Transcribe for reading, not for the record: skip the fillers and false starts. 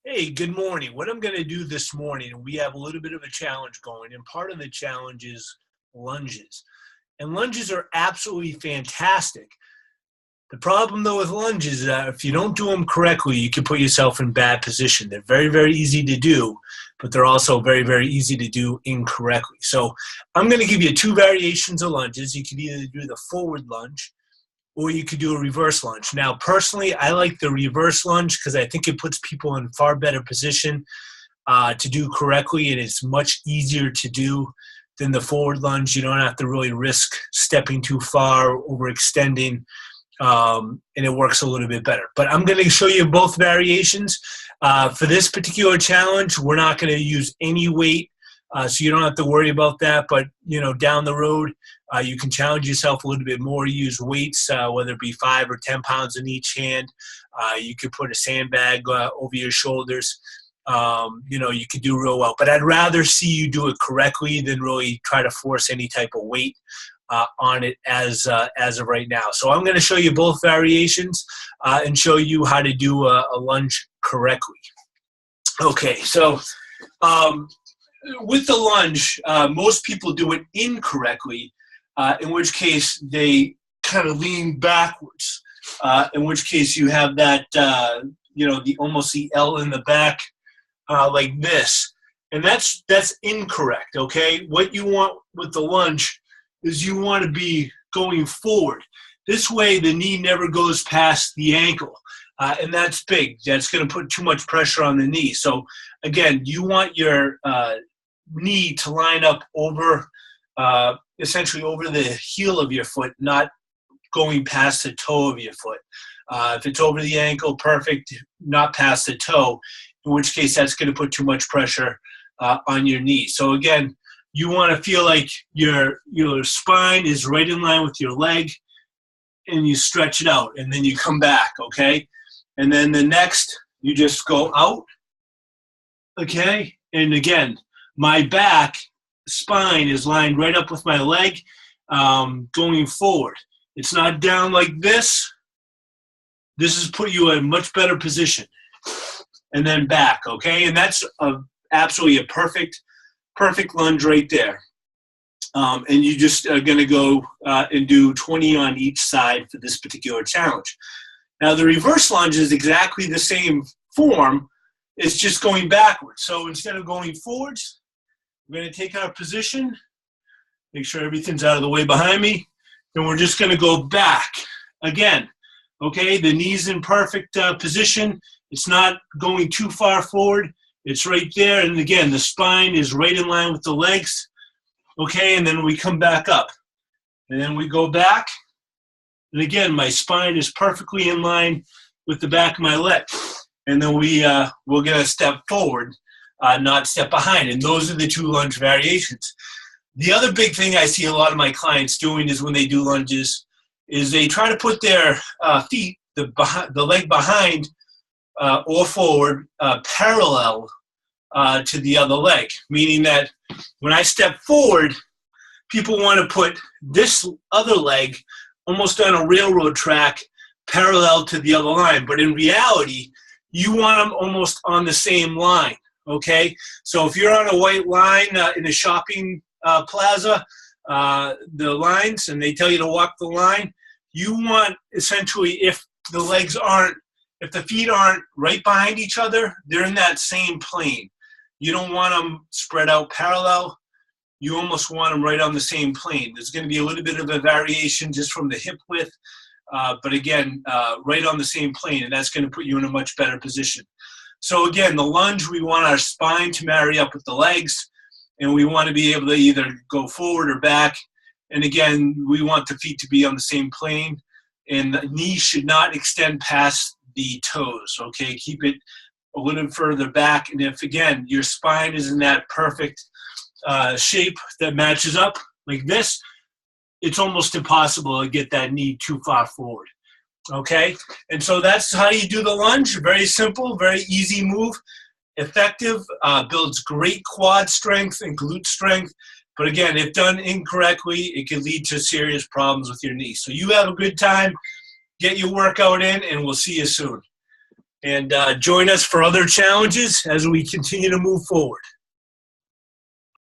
Hey, good morning. What I'm going to do this morning, we have a little bit of a challenge going, and part of the challenge is lunges. And lunges are absolutely fantastic. The problem, though, with lunges is that if you don't do them correctly, you can put yourself in bad position. They're very, very easy to do, but they're also very, very easy to do incorrectly. So I'm going to give you two variations of lunges. You can either do the forward lunge, or you could do a reverse lunge. Now, personally, I like the reverse lunge because I think it puts people in far better position to do correctly, and it's much easier to do than the forward lunge. You don't have to really risk stepping too far, overextending, and it works a little bit better. But I'm going to show you both variations. For this particular challenge, we're not going to use any weight, so you don't have to worry about that. But, down the road, you can challenge yourself a little bit more. Use weights, whether it be 5 or 10 pounds in each hand. You could put a sandbag over your shoulders. You could do real well. But I'd rather see you do it correctly than really try to force any type of weight on it as of right now. So I'm going to show you both variations and show you how to do a lunge correctly. Okay, so with the lunge, most people do it incorrectly, in which case they kind of lean backwards, in which case you have that, almost the L in the back like this. And that's incorrect, okay? What you want with the lunge is you want to be going forward. This way the knee never goes past the ankle, and that's big. That's going to put too much pressure on the knee. So again, you want your knee to line up over, essentially over the heel of your foot, not going past the toe of your foot. If it's over the ankle, perfect, not past the toe, in which case that's going to put too much pressure on your knee. So again, you want to feel like your spine is right in line with your leg, and you stretch it out, and then you come back, okay? And then the next, you just go out, okay? And again, my back spine is lined right up with my leg, going forward. It's not down like this. This has put you in a much better position. And then back, okay? And that's absolutely a perfect lunge right there. And you just are going to go and do 20 on each side for this particular challenge. Now, the reverse lunge is exactly the same form. It's just going backwards. So instead of going forwards, we're going to take our position, make sure everything's out of the way behind me, and we're just going to go back again. Okay, the knee's in perfect position. It's not going too far forward. It's right there, and again, the spine is right in line with the legs. Okay, and then we come back up. And then we go back, and again, my spine is perfectly in line with the back of my leg. And then we're going to step forward, not step behind. And those are the two lunge variations. The other big thing I see a lot of my clients doing is when they do lunges is they try to put their feet, the leg behind or forward, parallel to the other leg, meaning that when I step forward, people want to put this other leg almost on a railroad track parallel to the other line. But in reality, you want them almost on the same line, okay? So if you're on a white line in a shopping plaza, the lines, and they tell you to walk the line, you want essentially if the feet aren't right behind each other, they're in that same plane. You don't want them spread out parallel. You almost want them right on the same plane. There's going to be a little bit of a variation just from the hip width, but again, right on the same plane, and that's going to put you in a much better position. So again, the lunge, we want our spine to marry up with the legs, and we want to be able to either go forward or back. And again, we want the feet to be on the same plane, and the knee should not extend past the toes, okay? Keep it a little further back, and if, again, your spine is in that perfect shape that matches up like this, it's almost impossible to get that knee too far forward, okay? And so that's how you do the lunge. Very simple, very easy move, effective, builds great quad strength and glute strength. But again, if done incorrectly, it can lead to serious problems with your knee. So you have a good time, get your workout in, and we'll see you soon. And join us for other challenges as we continue to move forward.